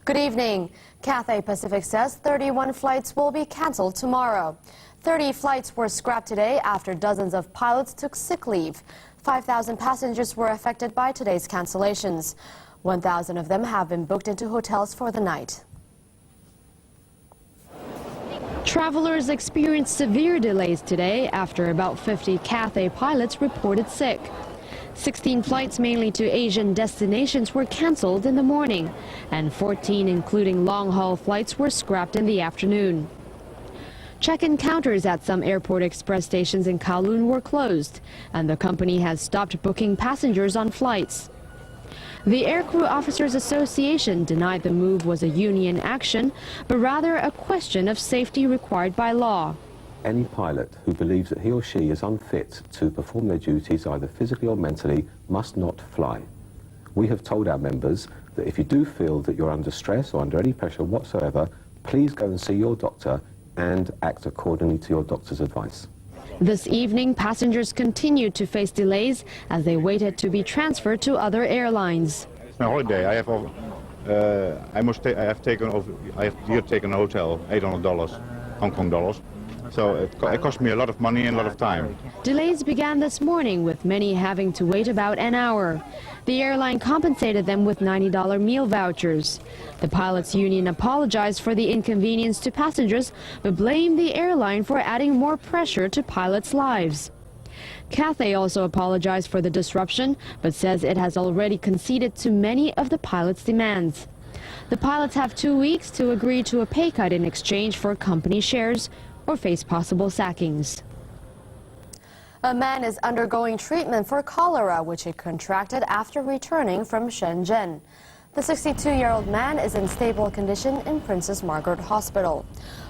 Good evening. Cathay Pacific says 31 flights will be cancelled tomorrow. 30 flights were scrapped today after dozens of pilots took sick leave. 5,000 passengers were affected by today's cancellations. 1,000 of them have been booked into hotels for the night. Travelers experienced severe delays today after about 50 Cathay pilots reported sick. 16 flights mainly to Asian destinations were cancelled in the morning, and 14 including long-haul flights were scrapped in the afternoon. Check-in counters at some airport express stations in Kowloon were closed, and the company has stopped booking passengers on flights. The Aircrew Officers Association denied the move was a union action, but rather a question of safety required by law. Any pilot who believes that he or she is unfit to perform their duties either physically or mentally must not fly. We have told our members that if you do feel that you're under stress or under any pressure whatsoever, please go and see your doctor and act accordingly to your doctor's advice. This evening, passengers continued to face delays as they waited to be transferred to other airlines. It's my holiday. I have taken a hotel, $800, Hong Kong dollars. So it cost me a lot of money and a lot of time. Delays began this morning, with many having to wait about an hour. The airline compensated them with $90 meal vouchers. The pilots' union apologized for the inconvenience to passengers, but blamed the airline for adding more pressure to pilots' lives. Cathay also apologized for the disruption, but says it has already conceded to many of the pilots' demands. The pilots have 2 weeks to agree to a pay cut in exchange for company shares or face possible sackings. A man is undergoing treatment for cholera, which he contracted after returning from Shenzhen. The 62-year-old man is in stable condition in Princess Margaret Hospital.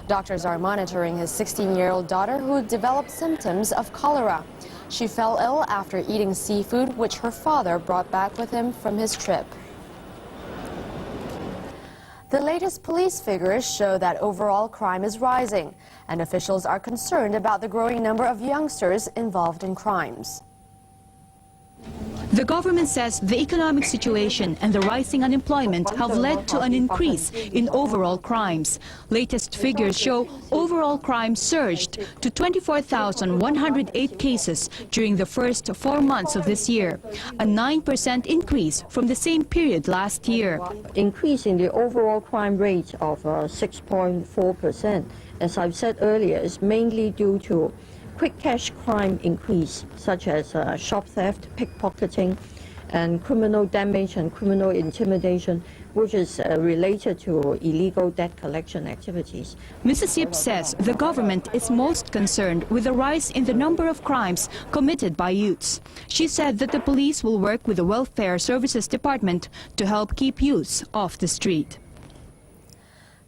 Doctors are monitoring his 16-year-old daughter, who developed symptoms of cholera. She fell ill after eating seafood, which her father brought back with him from his trip. The latest police figures show that overall crime is rising, and officials are concerned about the growing number of youngsters involved in crimes. The government says the economic situation and the rising unemployment have led to an increase in overall crimes. Latest figures show overall crime surged to 24,108 cases during the first 4 months of this year, a 9% increase from the same period last year. Increase in the overall crime rate of 6.4%, as I've said earlier, is mainly due to quick cash crime increase, such as shop theft, pickpocketing, and criminal damage and criminal intimidation, which is related to illegal debt collection activities. Mrs. Yip says the government is most concerned with the rise in the number of crimes committed by youths. She said that the police will work with the Welfare Services Department to help keep youths off the street.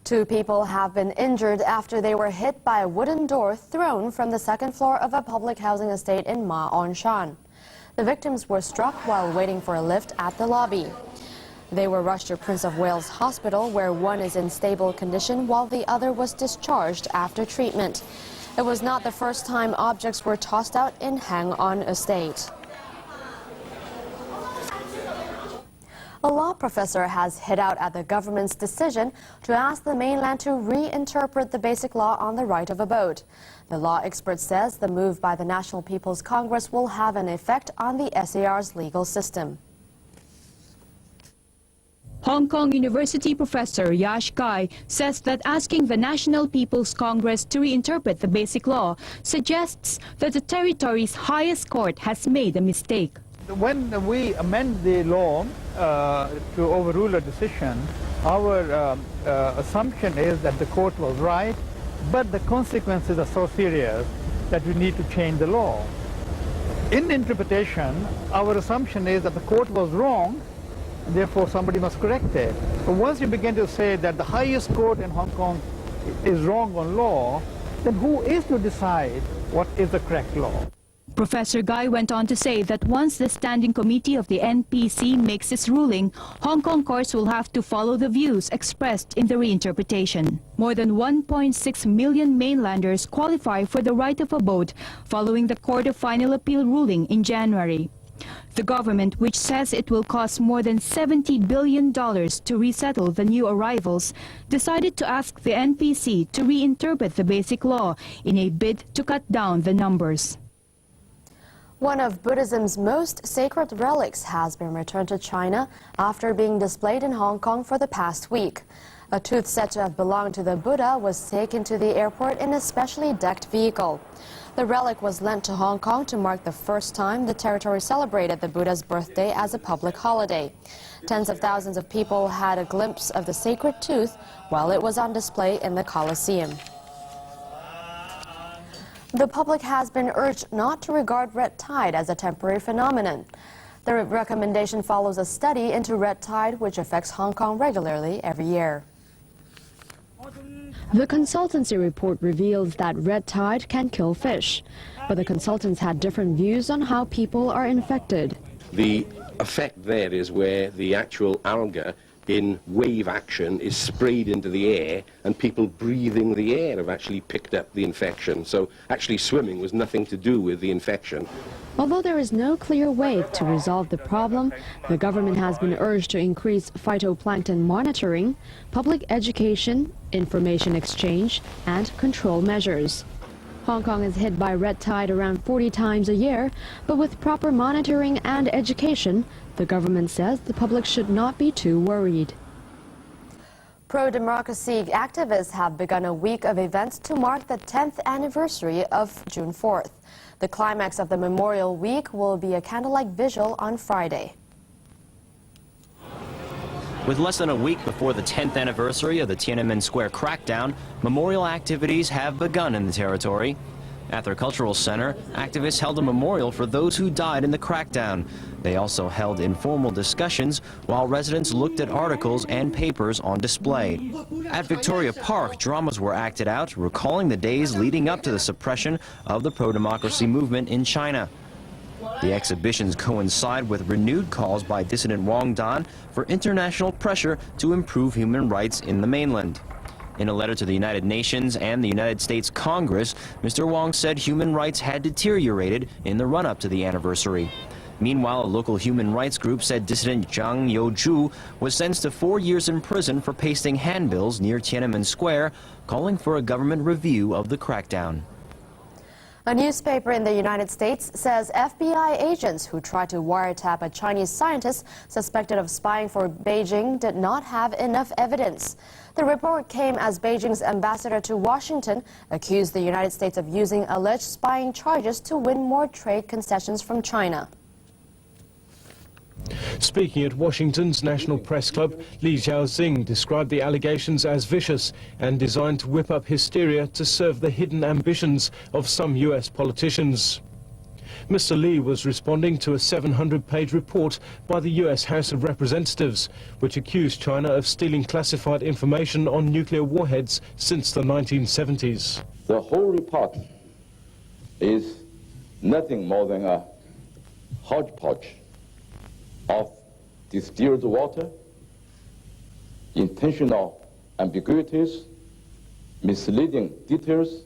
2 people have been injured after they were hit by a wooden door thrown from the second floor of a public housing estate in Ma On Shan. The victims were struck while waiting for a lift at the lobby. They were rushed to Prince of Wales Hospital, where one is in stable condition while the other was discharged after treatment. It was not the first time objects were tossed out in Hang On Estate. A law professor has hit out at the government's decision to ask the mainland to reinterpret the basic law on the right of abode. The law expert says the move by the National People's Congress will have an effect on the SAR's legal system. Hong Kong University professor Yash Kai says that asking the National People's Congress to reinterpret the basic law suggests that the territory's highest court has made a mistake. When we amend the law to overrule a decision, our assumption is that the court was right, but the consequences are so serious that we need to change the law. In interpretation, our assumption is that the court was wrong, and therefore somebody must correct it. But once you begin to say that the highest court in Hong Kong is wrong on law, then who is to decide what is the correct law? Professor Guy went on to say that once the Standing Committee of the NPC makes its ruling, Hong Kong courts will have to follow the views expressed in the reinterpretation. More than 1.6 million mainlanders qualify for the right of abode following the Court of Final Appeal ruling in January. The government, which says it will cost more than $70 billion to resettle the new arrivals, decided to ask the NPC to reinterpret the basic law in a bid to cut down the numbers. One of Buddhism's most sacred relics has been returned to China after being displayed in Hong Kong for the past week. A tooth said to have belonged to the Buddha was taken to the airport in a specially decked vehicle. The relic was lent to Hong Kong to mark the first time the territory celebrated the Buddha's birthday as a public holiday. Tens of thousands of people had a glimpse of the sacred tooth while it was on display in the Colosseum. The public has been urged not to regard red tide as a temporary phenomenon. The recommendation follows a study into red tide, which affects Hong Kong regularly every year. The consultancy report reveals that red tide can kill fish, but the consultants had different views on how people are infected. The effect there is where the actual alga in wave action is sprayed into the air, and people breathing the air have actually picked up the infection. So actually swimming was nothing to do with the infection. Although there is no clear way to resolve the problem, the government has been urged to increase phytoplankton monitoring, public education, information exchange, and control measures. Hong Kong is hit by red tide around 40 times a year, but with proper monitoring and education, the government says the public should not be too worried. Pro-democracy activists have begun a week of events to mark the 10th anniversary of June 4th. The climax of the Memorial Week will be a candlelight vigil on Friday. With less than a week before the 10th anniversary of the Tiananmen Square crackdown, memorial activities have begun in the territory. At their cultural center, activists held a memorial for those who died in the crackdown. They also held informal discussions while residents looked at articles and papers on display. At Victoria Park, dramas were acted out, recalling the days leading up to the suppression of the pro-democracy movement in China. The exhibitions coincide with renewed calls by dissident Wang Dan for international pressure to improve human rights in the mainland. In a letter to the United Nations and the United States Congress, Mr. Wang said human rights had deteriorated in the run-up to the anniversary. Meanwhile, a local human rights group said dissident Zhang Youzhu was sentenced to 4 years in prison for pasting handbills near Tiananmen Square, calling for a government review of the crackdown. A newspaper in the United States says FBI agents who tried to wiretap a Chinese scientist suspected of spying for Beijing did not have enough evidence. The report came as Beijing's ambassador to Washington accused the United States of using alleged spying charges to win more trade concessions from China. Speaking at Washington's National Press Club, Li Jiaoxing described the allegations as vicious and designed to whip up hysteria to serve the hidden ambitions of some U.S. politicians. Mr. Li was responding to a 700-page report by the U.S. House of Representatives, which accused China of stealing classified information on nuclear warheads since the 1970s. The whole report is nothing more than a hodgepodge of distilled water, intentional ambiguities, misleading details,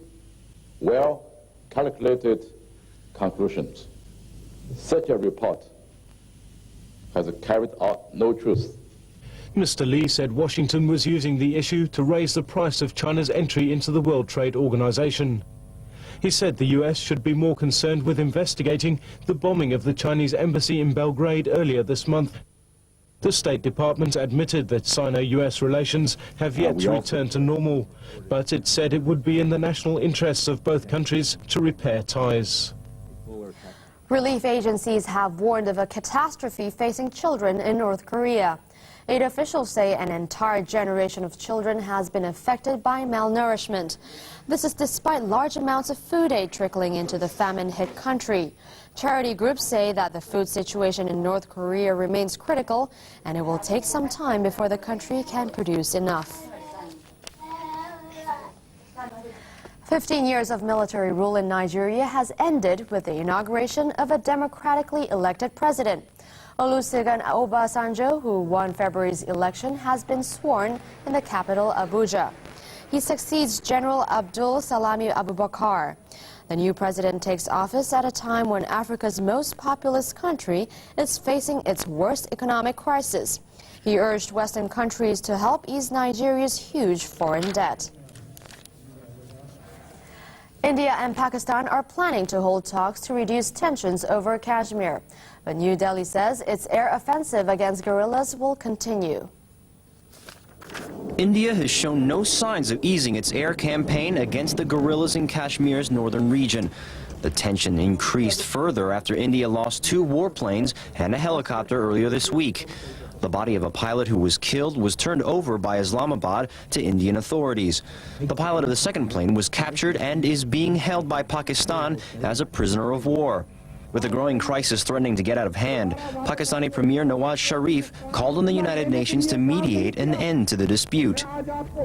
well-calculated conclusions. Such a report has carried out no truth. Mr. Li said Washington was using the issue to raise the price of China's entry into the World Trade Organization. He said the U.S. should be more concerned with investigating the bombing of the Chinese embassy in Belgrade earlier this month. The State Department admitted that Sino-U.S. relations have yet to return to normal, but it said it would be in the national interests of both countries to repair ties. Relief agencies have warned of a catastrophe facing children in North Korea. Aid officials say an entire generation of children has been affected by malnourishment. This is despite large amounts of food aid trickling into the famine-hit country. Charity groups say that the food situation in North Korea remains critical, and it will take some time before the country can produce enough. 15 years of military rule in Nigeria has ended with the inauguration of a democratically elected president. Olusegun Obasanjo, who won February's election, has been sworn in the capital, Abuja. He succeeds General Abdul Salami Abubakar. The new president takes office at a time when Africa's most populous country is facing its worst economic crisis. He urged Western countries to help ease Nigeria's huge foreign debt. India and Pakistan are planning to hold talks to reduce tensions over Kashmir. But New Delhi says its air offensive against guerrillas will continue. India has shown no signs of easing its air campaign against the guerrillas in Kashmir's northern region. The tension increased further after India lost 2 warplanes and a helicopter earlier this week. The body of a pilot who was killed was turned over by Islamabad to Indian authorities. The pilot of the second plane was captured and is being held by Pakistan as a prisoner of war. With the growing crisis threatening to get out of hand, Pakistani Premier Nawaz Sharif called on the United Nations to mediate an end to the dispute.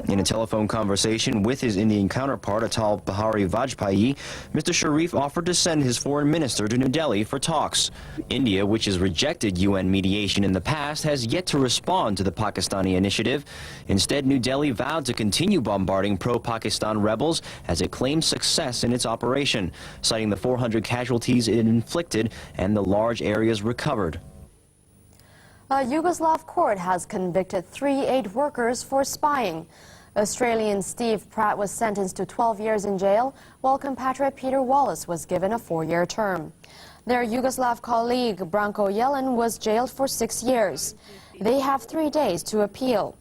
In a telephone conversation with his Indian counterpart, Atal Bihari Vajpayee, Mr. Sharif offered to send his foreign minister to New Delhi for talks. India, which has rejected UN mediation in the past, has yet to respond to the Pakistani initiative. Instead, New Delhi vowed to continue bombarding pro-Pakistan rebels as it claims success in its operation, citing the 400 casualties it inflicted and the large areas recovered. A Yugoslav court has convicted 3 aid workers for spying. Australian Steve Pratt was sentenced to 12 years in jail, while compatriot Peter Wallace was given a 4-year term. Their Yugoslav colleague Branko Jelen was jailed for 6 years. They have 3 days to appeal.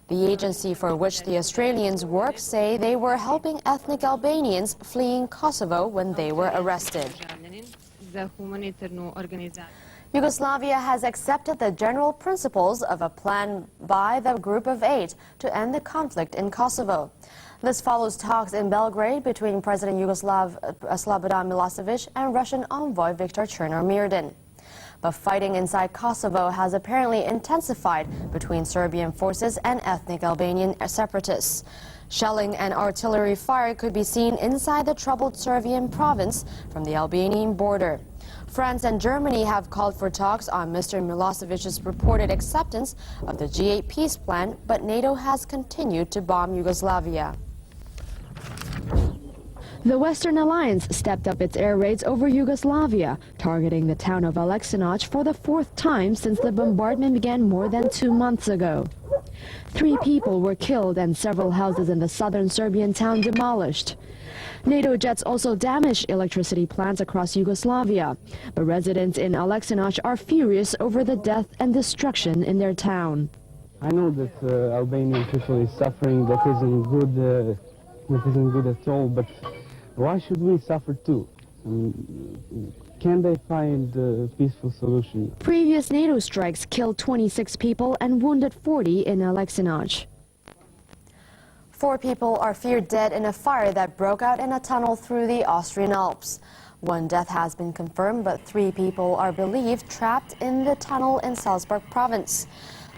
The agency for which the Australians work say they were helping ethnic Albanians fleeing Kosovo when they were arrested. Yugoslavia has accepted the general principles of a plan by the Group of 8 to end the conflict in Kosovo. This follows talks in Belgrade between President Slobodan Milosevic and Russian envoy Viktor Chernomyrdin. But fighting inside Kosovo has apparently intensified between Serbian forces and ethnic Albanian separatists. Shelling and artillery fire could be seen inside the troubled Serbian province from the Albanian border. France and Germany have called for talks on Mr. Milosevic's reported acceptance of the G8 peace plan, but NATO has continued to bomb Yugoslavia. The Western Alliance stepped up its air raids over Yugoslavia, targeting the town of Aleksinac for the 4th time since the bombardment began more than 2 months ago. 3 people were killed and several houses in the southern Serbian town demolished. NATO jets also damaged electricity plants across Yugoslavia, but residents in Aleksinac are furious over the death and destruction in their town. I know that Albanian people is suffering, that isn't good at all, but why should we suffer too? Can they find a peaceful solution? Previous NATO strikes killed 26 people and wounded 40 in Aleksinac. 4 people are feared dead in a fire that broke out in a tunnel through the Austrian Alps. 1 death has been confirmed, but 3 people are believed trapped in the tunnel in Salzburg province.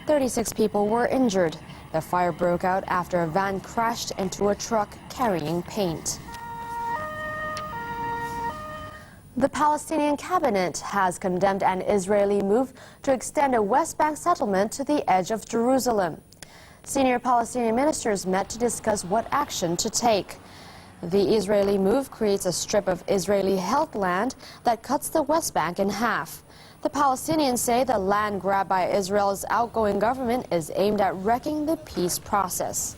36 people were injured. The fire broke out after a van crashed into a truck carrying paint. The Palestinian cabinet has condemned an Israeli move to extend a West Bank settlement to the edge of Jerusalem. Senior Palestinian ministers met to discuss what action to take. The Israeli move creates a strip of Israeli-held land that cuts the West Bank in half. The Palestinians say the land grabbed by Israel's outgoing government is aimed at wrecking the peace process.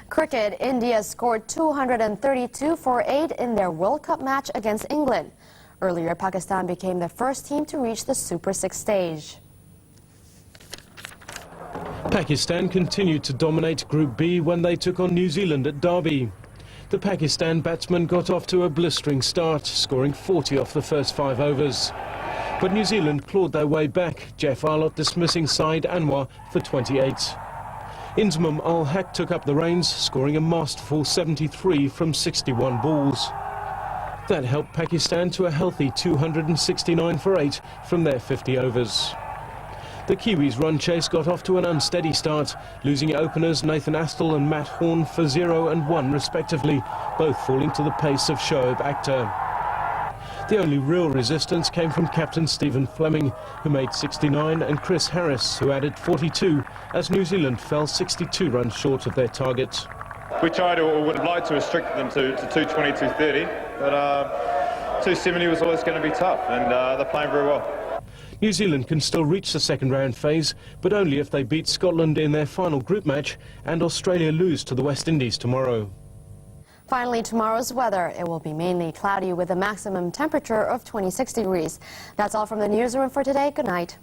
Cricket, India scored 232 for 8 in their World Cup match against England. Earlier, Pakistan became the first team to reach the Super 6 stage. Pakistan continued to dominate Group B when they took on New Zealand at Derby. The Pakistan batsmen got off to a blistering start, scoring 40 off the first 5 overs. But New Zealand clawed their way back, Jeff Arlott dismissing Saeed Anwar for 28. Inzamam Al-Haq took up the reins, scoring a masterful 73 from 61 balls. That helped Pakistan to a healthy 269 for 8 from their 50 overs. The Kiwis' run chase got off to an unsteady start, losing openers Nathan Astle and Matt Horn for 0 and 1 respectively, both falling to the pace of Shoaib Akhtar. The only real resistance came from captain Stephen Fleming, who made 69, and Chris Harris, who added 42, as New Zealand fell 62 runs short of their target. We tried or would have liked to restrict them to 220, 230, but 270 was always going to be tough, and they're playing very well. New Zealand can still reach the second round phase, but only if they beat Scotland in their final group match and Australia lose to the West Indies tomorrow. Finally, tomorrow's weather. It will be mainly cloudy with a maximum temperature of 26 degrees. That's all from the newsroom for today. Good night.